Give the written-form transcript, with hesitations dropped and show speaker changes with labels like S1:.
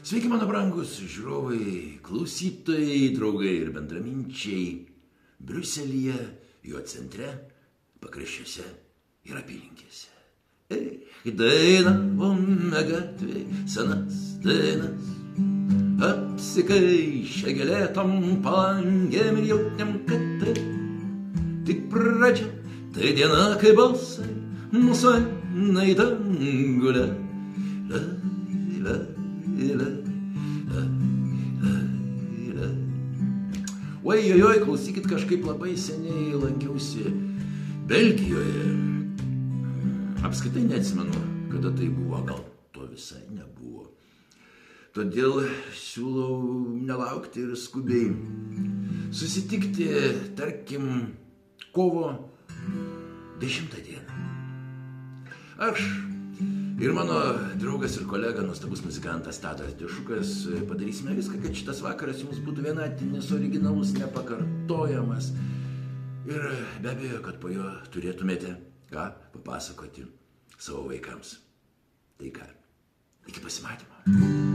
S1: Sveiki, mano brangus žiūrovai, klausytojai, draugai ir bendraminčiai. Briuselyje, jo centre, pakraščiuose ir apylinkėse. Dainavome gatvėj senas dainas, apsikaišę gėlėtom palangėm ir jautėm, kad tai tik pradžia, tai diena, kai balsai mūsų eina į dangų. Oi, klausykit, kažkaip labai seniai lankiausi Belgijoje. Apskritai neatsimenu, kada tai buvo, gal to visai nebuvo. Todėl siūlau nelaukti ir skubiai susitikti, tarkim, kovo 10 dieną. Aš ir mano draugas ir kolega, nuostabus muzikantas Tadas Dešukas, padarysime viską, kad šitas vakaras jums būtų vienatinis, originalus, nepakartojamas. Ir be abejo, kad po jo turėtumėte ką papasakoti savo vaikams. Tai ką, iki pasimatymo.